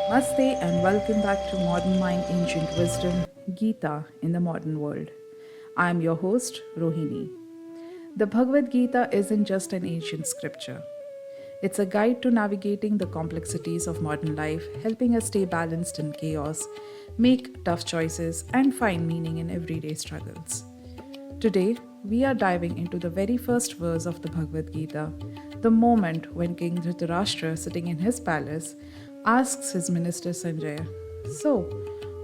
Namaste and welcome back to Modern Mind Ancient Wisdom, Gita in the Modern World. I am your host, Rohini. The Bhagavad Gita isn't just an ancient scripture. It's a guide to navigating the complexities of modern life, helping us stay balanced in chaos, make tough choices, and find meaning in everyday struggles. Today, we are diving into the very first verse of the Bhagavad Gita, the moment when King Dhritarashtra, sitting in his palace, asks his minister Sanjaya, "So,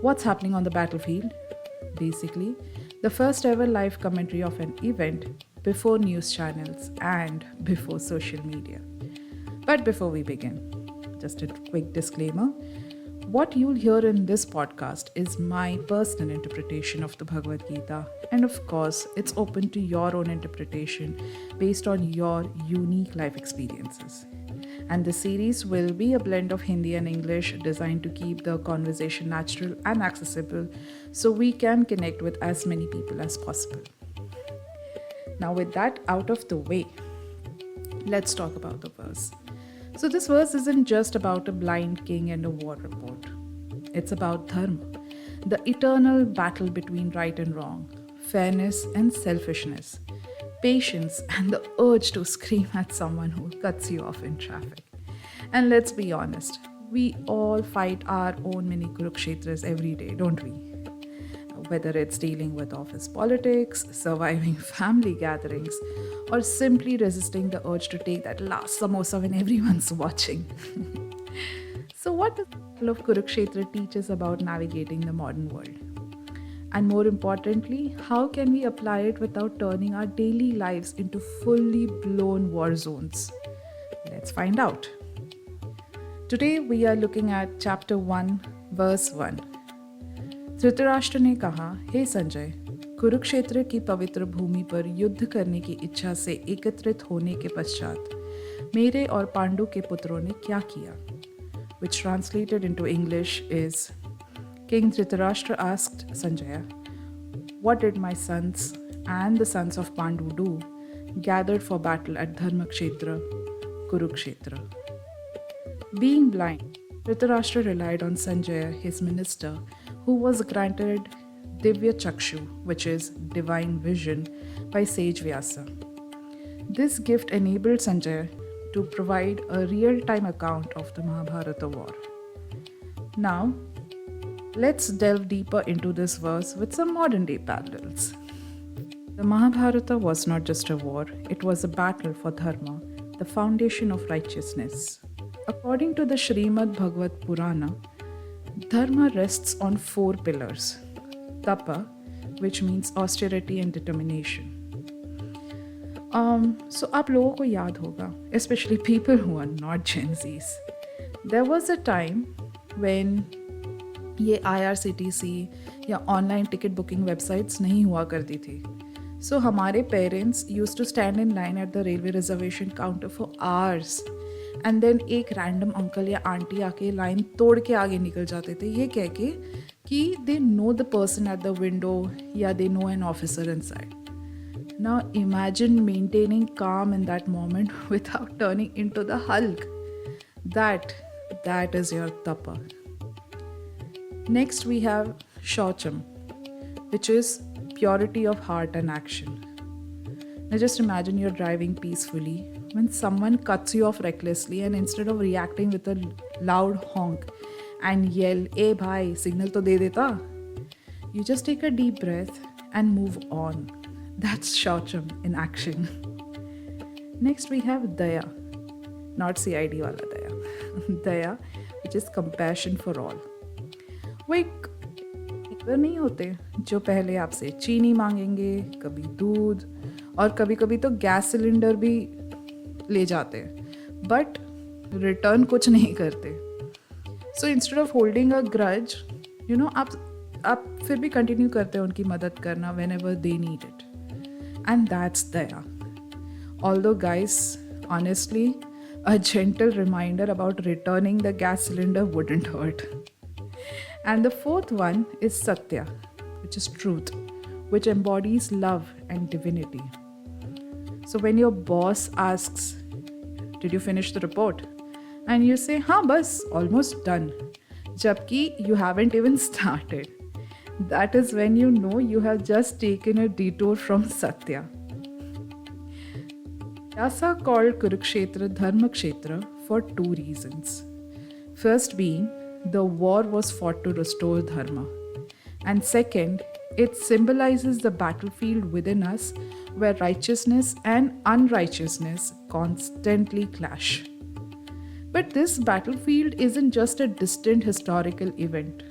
what's happening on the battlefield?" Basically, the first ever live commentary of an event before news channels and before social media. But before we begin, just a quick disclaimer. What you'll hear in this podcast is my personal interpretation of the Bhagavad Gita, and of course, it's open to your own interpretation based on your unique life experiences. And the series will be a blend of Hindi and English designed to keep the conversation natural and accessible so we can connect with as many people as possible. Now, with that out of the way, let's talk about the verse. So, this verse isn't just about a blind king and a war report. It's about dharma, the eternal battle between right and wrong, fairness and selfishness, patience and the urge to scream at someone who cuts you off in traffic. And let's be honest, we all fight our own mini Kurukshetras every day, don't we? Whether it's dealing with office politics, surviving family gatherings, or simply resisting the urge to take that last samosa when everyone's watching. So, what does the Battle of Kurukshetra teach us about navigating the modern world? And more importantly, how can we apply it without turning our daily lives into fully blown war zones? Let's find out. Today, we are looking at chapter 1, verse 1. Dhritarashtra ने कहा, हे संजय, कुरुक्षेत्र की पवित्र भूमि पर युद्ध करने की इच्छा से एकत्रित होने के पश्चात मेरे और पांडु के पुत्रों ने क्या किया? Which translated into English is, King Dhritarashtra asked Sanjaya, "What did my sons and the sons of Pandu do, gathered for battle at Dharmakshetra, Kurukshetra?" Being blind, Dhritarashtra relied on Sanjaya, his minister, who was granted Divya Chakshu, which is divine vision, by sage Vyasa. This gift enabled Sanjaya to provide a real-time account of the Mahabharata war. Now, let's delve deeper into this verse with some modern-day parallels. The Mahabharata was not just a war, it was a battle for dharma, the foundation of righteousness. According to the Srimad Bhagavad Purana, dharma rests on 4 pillars. Tapa, which means austerity and determination. So आप लोगों को याद होगा, especially people who are not Gen Zs. There was a time when ये IRCTC या online ticket booking websites नहीं हुआ करती थी. So हमारे parents used to stand in line at the railway reservation counter for hours. And then एक random uncle या aunty आके लाइन तोड़ के आगे निकल जाते थे ये कह के कि they know the person at the window या they know an officer inside. Now imagine maintaining calm in that moment without turning into the Hulk. That is your tapa. Next we have Shaucham, which is purity of heart and action. Now just imagine you're driving peacefully when someone cuts you off recklessly, and instead of reacting with a loud honk and yell, "Hey bhai, signal to de deta," you just take a deep breath and move on. That's Shaucham in action. Next we have Daya, not CID wala Daya. Daya, which is compassion for all. वो एक neighbor नहीं होते जो पहले आपसे चीनी मांगेंगे, कभी दूध और कभी कभी तो गैस सिलेंडर भी ले जाते हैं, बट रिटर्न कुछ नहीं करते. So instead of holding a grudge, you know, आप फिर भी कंटिन्यू करते हैं उनकी मदद करना when ever they need it. And that's Daya. Although guys, honestly, a gentle reminder about returning the gas cylinder wouldn't hurt. And the 4th one is Satya, which is truth, which embodies love and divinity. So when your boss asks, "Did you finish the report?" and you say, "Haan, bas, almost done," Jabki you haven't even started. That is when you know you have just taken a detour from Satya. Vyasa called Kurukshetra Dharmakshetra for two reasons. First being, the war was fought to restore dharma. And second, it symbolizes the battlefield within us where righteousness and unrighteousness constantly clash. But this battlefield isn't just a distant historical event,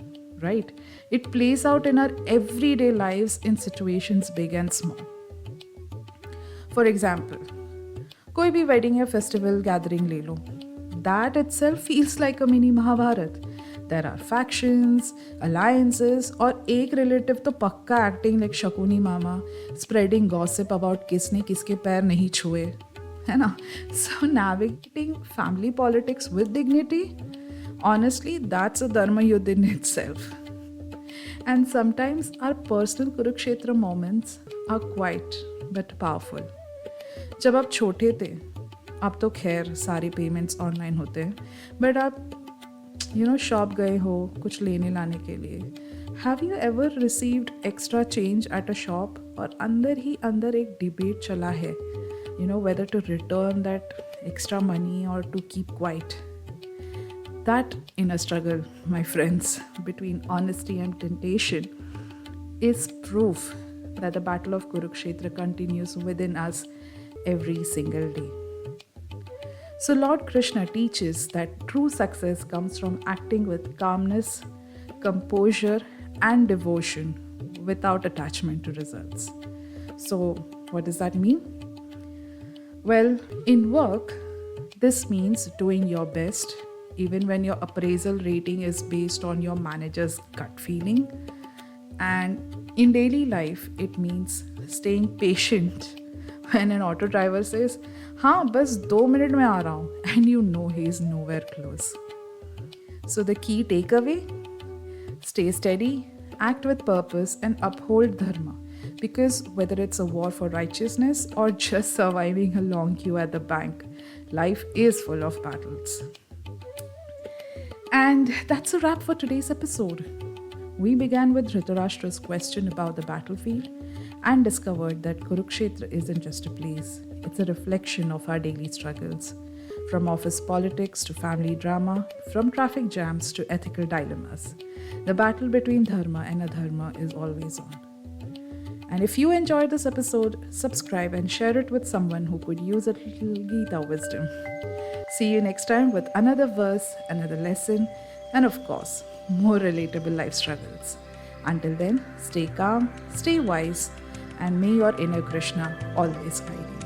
right? It plays out in our everyday lives in situations big and small. For example, कोई भी wedding या festival gathering ले लो. That itself feels like a mini Mahabharat. There are factions, alliances, और एक relative तो पक्का acting like Shakuni mama, spreading gossip about किसने किसके पैर नहीं छुए, है ना? So navigating family politics with dignity, honestly, that's a dharma yudh in itself. And sometimes our personal Kurukshetra moments are quiet but powerful. जब आप छोटे थे, अब तो खैर सारे पेमेंट्स ऑनलाइन होते हैं, बट आप शॉप गए हो कुछ लेने लाने के लिए, have you ever received extra change at a shop और अंदर ही अंदर एक डिबेट चला है, whether to return that extra money और to keep quiet. That inner struggle, my friends, between honesty and temptation is proof that the battle of Kurukshetra continues within us every single day. So Lord Krishna teaches that true success comes from acting with calmness, composure, and devotion without attachment to results. So what does that mean? Well, in work, this means doing your best even when your appraisal rating is based on your manager's gut feeling. And in daily life, it means staying patient when an auto driver says, हाँ बस 2 minutes में आ रहा हूँ, and you know he is nowhere close. So the key takeaway, stay steady, act with purpose, and uphold dharma. Because whether it's a war for righteousness or just surviving a long queue at the bank, life is full of battles. And that's a wrap for today's episode. We began with Dhritarashtra's question about the battlefield and discovered that Kurukshetra isn't just a place, it's a reflection of our daily struggles. From office politics to family drama, from traffic jams to ethical dilemmas, the battle between dharma and adharma is always on. And if you enjoyed this episode, subscribe and share it with someone who could use a little Gita wisdom. See you next time with another verse, another lesson, and of course, more relatable life struggles. Until then, stay calm, stay wise, and may your inner Krishna always guide you.